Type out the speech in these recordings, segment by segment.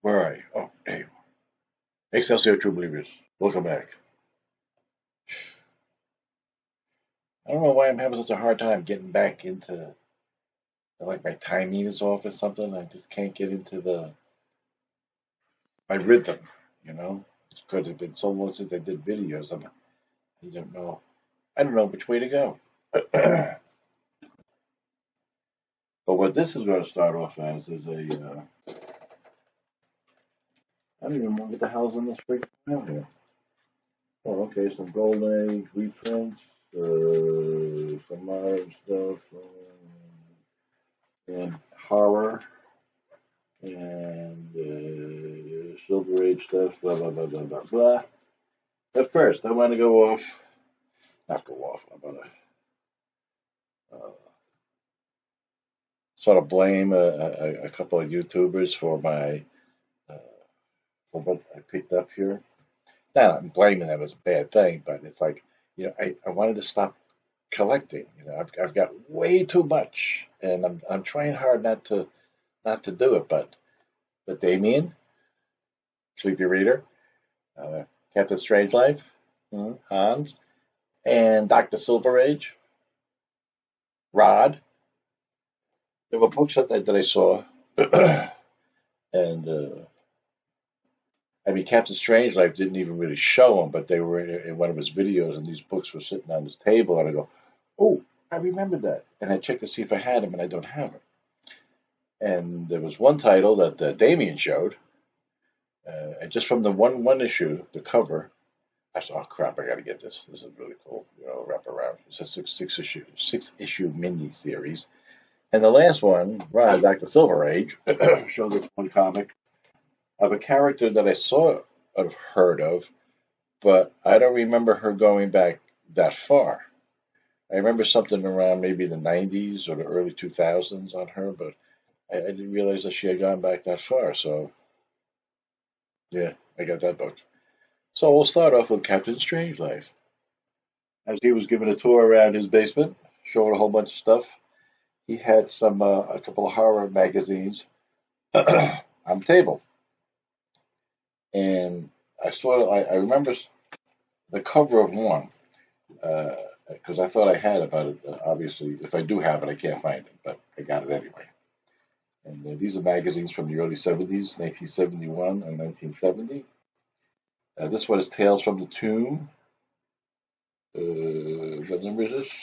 Where are you? Oh, there you are. Excelsior True Believers. Welcome back. I don't know why I'm having such a hard time getting back into, like, my timing is off or something. I just can't get into my rhythm, you know? It's because it's been so long since I did videos. I don't know. I don't know which way to go. But what this is going to start off as is I don't even know what the hell's in this freaking file here. Oh, okay, some Golden Age reprints, some modern stuff, and horror, and Silver Age stuff, blah, blah, blah, blah, blah, blah. But first, I want to go off, not go off, I'm going to sort of blame a couple of YouTubers for uh, for what I picked up here. Not I'm blaming them as a bad thing, but it's like, I wanted to stop collecting. I've got way too much, and I'm trying hard not to do it. But Damien, Sleepy Reader, Captain Strangelife, Hans, and DrSilverAge, Rod. There were books that I saw, and I mean, Captain Strangelife's didn't even really show them, but they were in one of his videos, and these books were sitting on his table, and I go, "Oh, I remember that," and I checked to see if I had them, and I don't have them. And there was one title that Damien showed, and just from the one issue, the cover, I said, "Oh crap, I got to get this. This is really cool." Wrap around. It's a six issue mini series, and the last one, right, DrSilverAge, showed this one comic of a character that I saw I've heard of, but I don't remember her going back that far. I remember something around maybe the 90s or the early 2000s on her, but I didn't realize that she had gone back that far. So, yeah, I got that book. So we'll start off with Captain Strangelife. As he was giving a tour around his basement, showing a whole bunch of stuff, he had a couple of horror magazines on the table. And I remember the cover of one, because I thought I had about it. Obviously, if I do have it, I can't find it, but I got it anyway. And these are magazines from the early 70s, 1971 and 1970. This one is Tales from the Tomb. What number is this?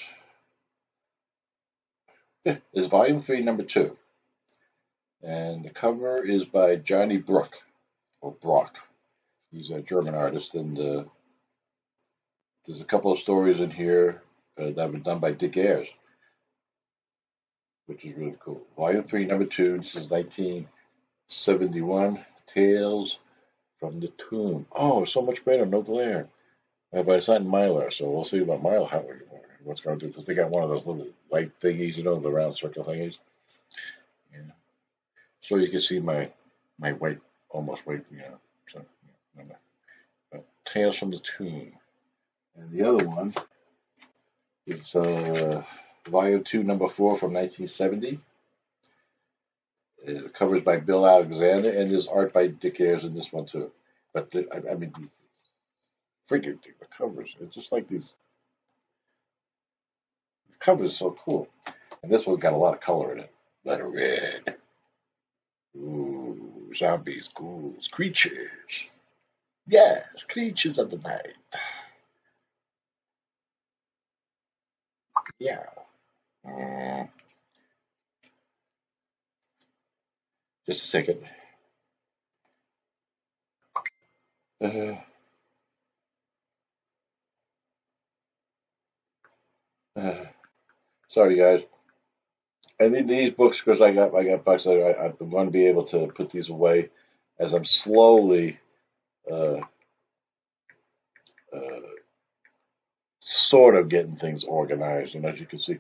Yeah, it's volume 3, number 2. And the cover is by Johnny Brook, or Brock. He's a German artist, and there's a couple of stories in here that have been done by Dick Ayers, which is really cool. Volume 3, number 2. This is 1971. Tales from the Tomb. Oh, so much better, no glare. But it's not in Mylar, so we'll see about Mylar what's going to do, because they got one of those little light thingies, the round circle thingies. Yeah. So you can see my white, almost white, So, but Tales from the Tomb. And the other one is Volume 2, number 4 from 1970. Covers by Bill Alexander, and there's art by Dick Ayers in this one too. But I mean, freaking the covers, it's just like these covers are so cool. And this one's got a lot of color in it. A lot of red. Ooh, zombies, ghouls, creatures. Yes, creatures of the night. Yeah. Just a second. Uh, uh, Sorry, guys. I need these books because I got books. I want to be able to put these away as I'm slowly uh, uh, sort of getting things organized. And as you can see,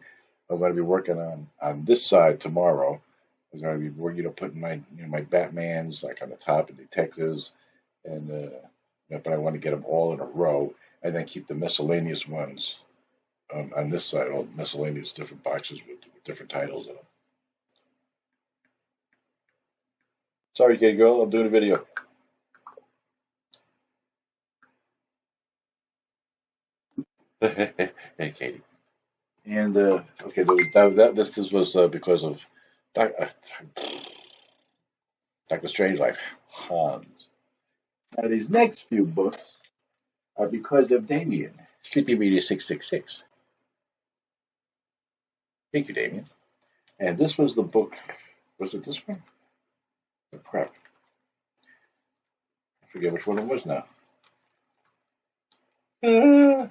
I'm going to be working on this side tomorrow. I'm going to be working, putting my Batmans like on the top and detectives, and but I want to get them all in a row, and then keep the miscellaneous ones on this side, all miscellaneous different boxes with different titles in them. Sorry, Katie girl, I'm doing a video. Hey, Katie. And okay, this was because of Doc, Dr. Strangelife's Hans. Now these next few books are because of Damien, Sleepy Media 666. Thank you, Damien. And this was the book. Was it this one? Oh, crap. I forget which one it was now. Uh,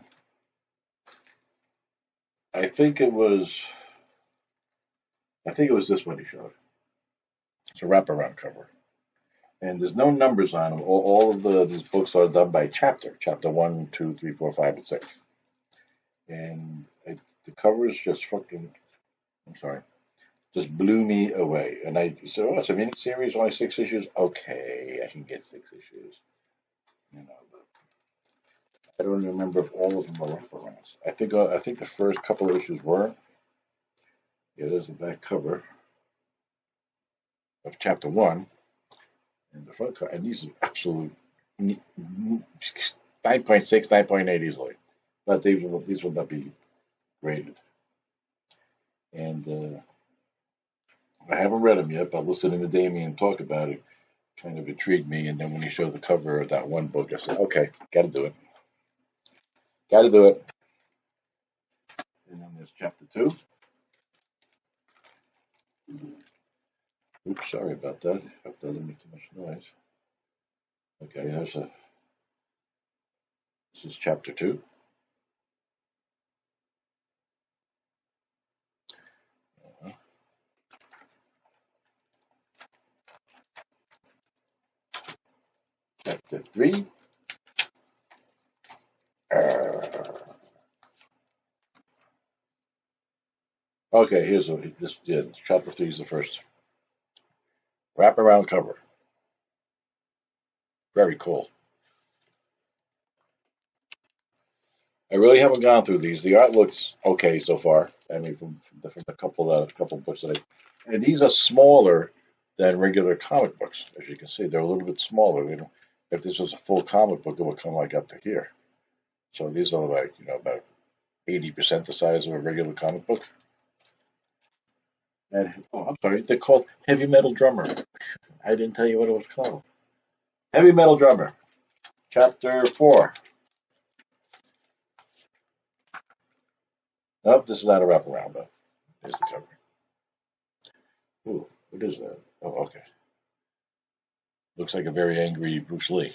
I think it was. I think it was this one he showed. It's a wraparound cover, and there's no numbers on them. All of these books are done by chapter. Chapter 1, 2, 3, 4, 5, and 6. And the covers just fucking. I'm sorry. Just blew me away. And I said, "Oh, it's a mini series, only 6 issues. Okay, I can get 6 issues." You know, but I don't remember if all of them were wraparounds. I think the first couple of issues were. Yeah, there's the back cover of chapter 1, and the front cover. And these are absolute 9.6, 9.8 easily. But these will not be graded. And I haven't read them yet, but listening to Damien talk about it kind of intrigued me. And then when he showed the cover of that one book, I said, okay, got to do it. Got to do it. And then there's chapter 2. Oops, sorry about that. Hope that didn't make too much noise. Okay, this is chapter 2. Uh-huh. Chapter 3. Okay, here's this. Yeah, chapter 3 is the first. Wraparound cover. Very cool. I really haven't gone through these. The art looks okay so far. I mean, from the couple books that and these are smaller than regular comic books. As you can see, they're a little bit smaller. If this was a full comic book, it would come like up to here. So these are like about 80% the size of a regular comic book. And oh, I'm sorry, they're called Heavy Metal Drummer. I didn't tell you what it was called. Heavy Metal Drummer, Chapter 4. Nope, this is not a wraparound, but there's the cover. Ooh, what is that? Oh, okay. Looks like a very angry Bruce Lee.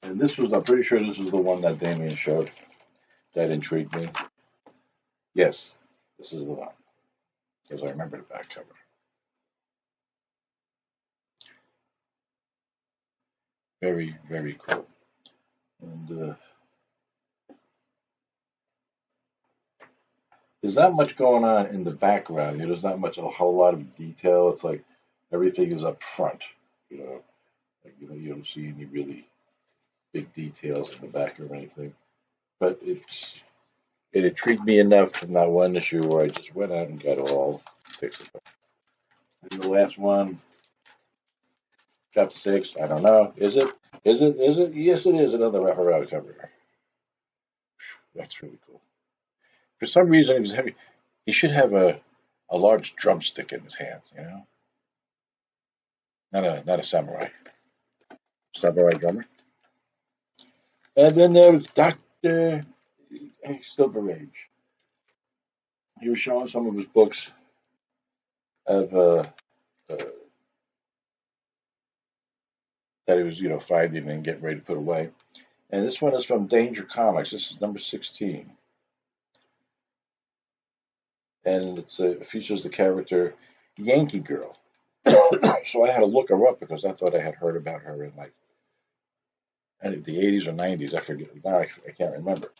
And I'm pretty sure this is the one that Damien showed that intrigued me. Yes, this is the one, because I remember the back cover. Very, very cool. And there's not much going on in the background. There's not much, a whole lot of detail. It's like everything is up front. You know, you don't see any really big details in the back or anything. But it intrigued me enough from that one issue where I just went out and got it all fixed. And the last one, chapter 6, I don't know. Is it? Is it? Is it? Yes, it is. Another wraparound cover. That's really cool. For some reason, he was heavy. He should have a large drumstick in his hand. Not a samurai. Samurai drummer. And then there was Doctor Silverage. He was showing some of his books of uh, that he was finding and getting ready to put away. And this one is from Danger Comics. This is number 16. And it features the character Yankee Girl. So I had to look her up because I thought I had heard about her in like the 80s or 90s. I forget. Now I can't remember.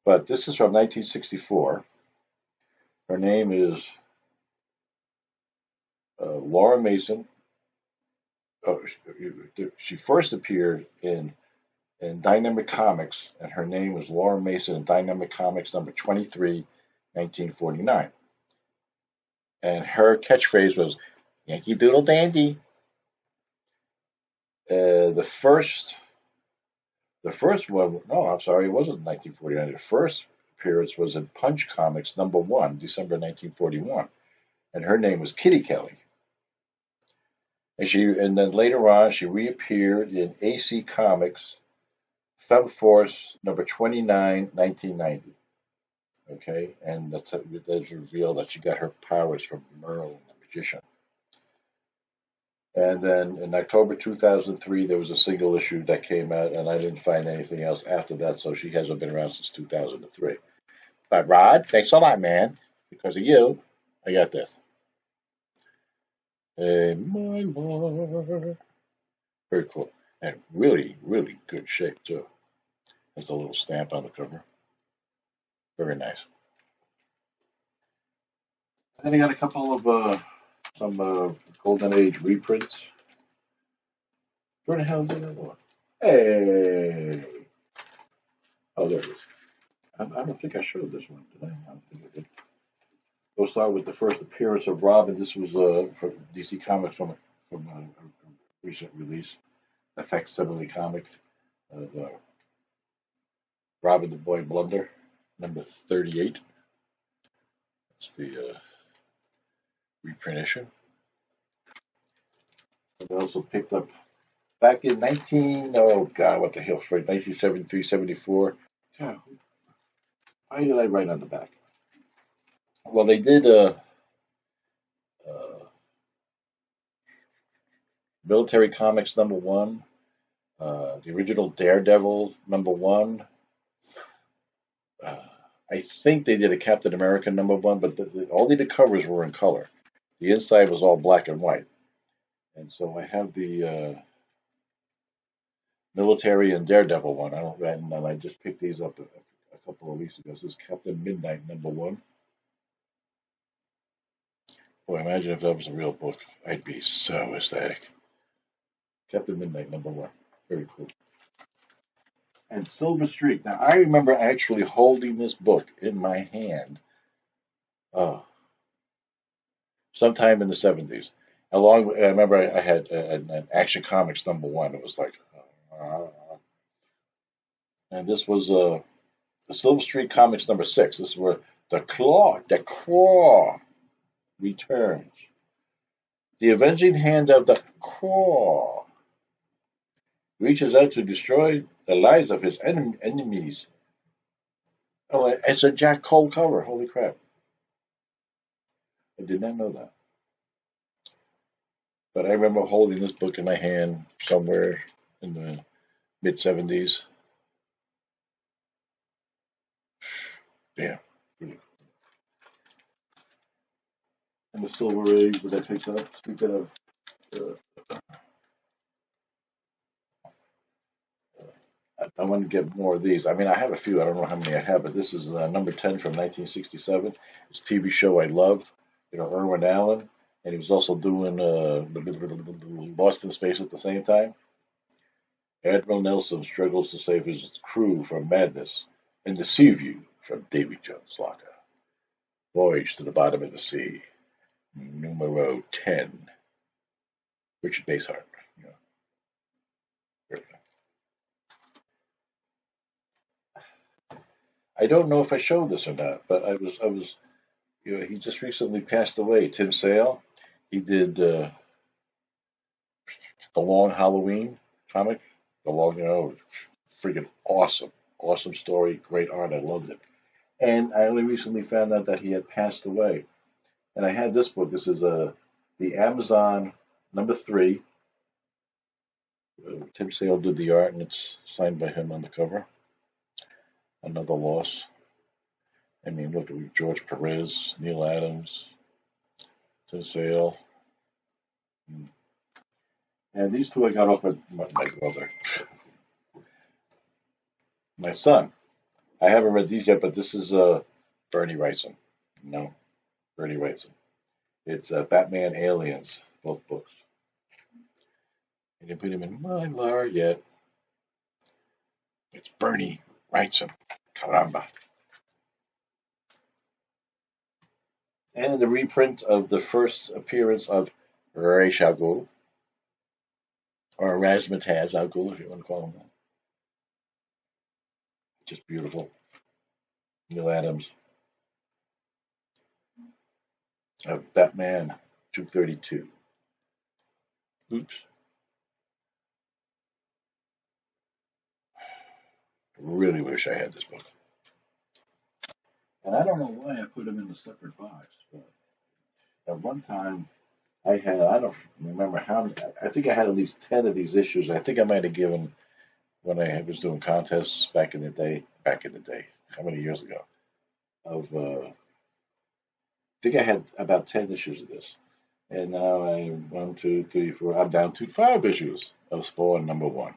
But this is from 1964. Her name is Laura Mason. Oh, she first appeared in in Dynamic Comics, and her name was Laura Mason in Dynamic Comics number 23, 1949. And her catchphrase was Yankee Doodle Dandy. The first one, no, I'm sorry, it wasn't 1949. The first appearance was in Punch Comics number 1, December 1941, and her name was Kitty Kelly. And then later on, she reappeared in AC Comics Fem Force number 29, 1990. Okay, and that's revealed that she got her powers from Merlin, the magician. And then in October 2003, there was a single issue that came out, and I didn't find anything else after that, so she hasn't been around since 2003. But Rod, thanks a lot, man. Because of you, I got this. A Mylar. Very cool. And really, really good shape, too. There's a little stamp on the cover. Very nice. And then I got a couple of some Golden Age reprints. Where the hell is the other one? Hey! Oh, there it is. I don't think I showed this one, did I? I don't think I did. We'll start with the first appearance of Robin. This was for DC Comics from a recent release, a facsimile comic of Robin the Boy Blunder, number 38. That's the reprint issue. And I also picked up back in 1973, 74. God, why did I write on the back? Well, they did Military Comics number 1, the original Daredevil number 1. I think they did a Captain America number 1, but only the covers were in color. The inside was all black and white. And so I have the Military and Daredevil one. And I just picked these up a couple of weeks ago. This is Captain Midnight number 1. Boy, imagine if that was a real book. I'd be so ecstatic. Captain Midnight number 1. Very cool. And Silver Streak. Now, I remember actually holding this book in my hand sometime in the 70s. I remember I had an Action Comics number 1. It was like, and this was the Silver Streak Comics number 6. This is where the Claw returns. The avenging hand of the Claw reaches out to destroy the lives of his enemies. Oh, it's a Jack Cole cover. Holy crap. I did not know that. But I remember holding this book in my hand somewhere in the mid-70s. Damn. Really cool. And the DrSilverAge that I picked up. Speaking of I want to get more of these. I mean, I have a few. I don't know how many I have, but this is number 10 from 1967. It's a TV show I loved. Irwin Allen, and he was also doing Lost in Space at the same time. Admiral Nelson struggles to save his crew from madness in the Sea View from Davy Jones' Locker. Voyage to the Bottom of the Sea, numero 10. Richard Basehart. I don't know if I showed this or not, but I was, he just recently passed away. Tim Sale. He did the Long Halloween comic. The Long, freaking awesome story, great art. I loved it. And I only recently found out that he had passed away. And I had this book. This is the Amazon number 3. Tim Sale did the art, and it's signed by him on the cover. Another loss. I mean, look at George Perez, Neil Adams, Tim Sale. And these two I got off my brother. My son. I haven't read these yet, but this is Bernie writes them. No, Bernie writes them. It's Batman Aliens, both books. I didn't put him in Mylar yet. It's Bernie Wrightson. Caramba. And the reprint of the first appearance of Ra's al Ghul, or Razzmatazz al Ghul, if you want to call him that. Just beautiful. Neil Adams of Batman 232. Oops. Really wish I had this book. And I don't know why I put them in a separate box, but at one time I don't remember how many, I think I had at least 10 of these issues. I think I might have given, when I was doing contests back in the day, how many years ago, I think I had about 10 issues of this. And now I'm 1, 2, 3, 4, I'm down to 5 issues of Spawn #1.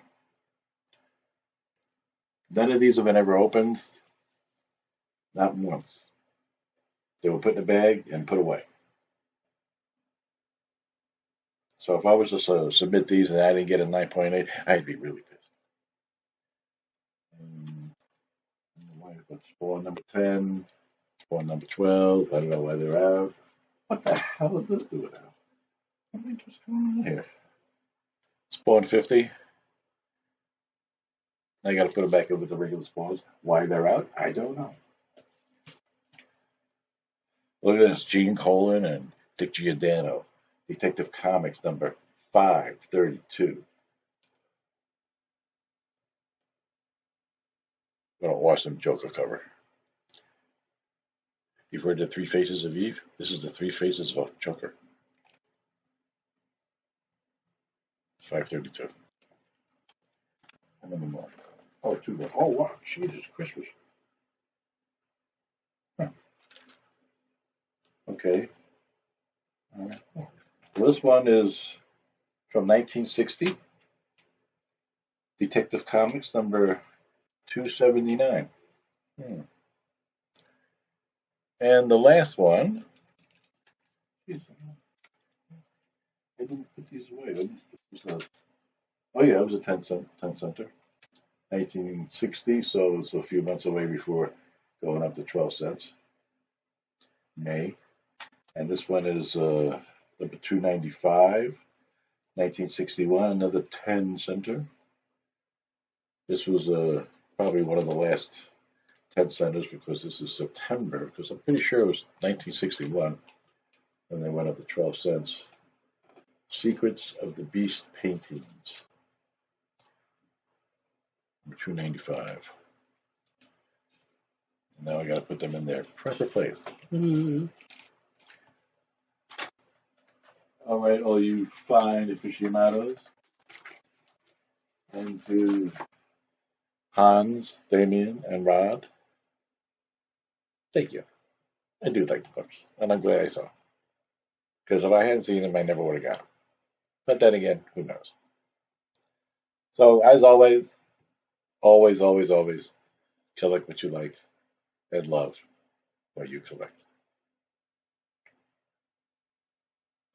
None of these have been ever opened, not once. They were put in a bag and put away. So if I was to submit these and I didn't get a 9.8, I'd be really pissed. But Spawn #10, Spawn #12, I don't know why they're out. What the hell is this doing now? What's going on here? Spawn 50. I got to put them back in with the regular spawns. Why they're out, I don't know. Look at this, Gene Colan and Dick Giordano, Detective Comics number 532. An awesome Joker cover. You've heard the Three Faces of Eve? This is the Three Faces of Joker. 532. How many more? Oh, 2 more. Oh, wow. Jesus, Christmas. Huh. Okay. Well, this one is from 1960. Detective Comics number 279. And the last one, geez, I didn't put these away. Oh yeah, it was a 10 center. 1960, so it's a few months away before going up to 12 cents. May. And this one is number 295, 1961, another 10 center. This was probably one of the last 10 centers because this is September, because I'm pretty sure it was 1961 when they went up to 12 cents. Secrets of the Beast paintings, number 295. Now I got to put them in their proper place. All right, all you fine aficionados, and to Hans, Damien, and Rod, thank you. I do like the books, and I'm glad I saw them. Because if I hadn't seen them, I never would have got them. But then again, who knows? So, as always, always, always, always, collect what you like and love what you collect.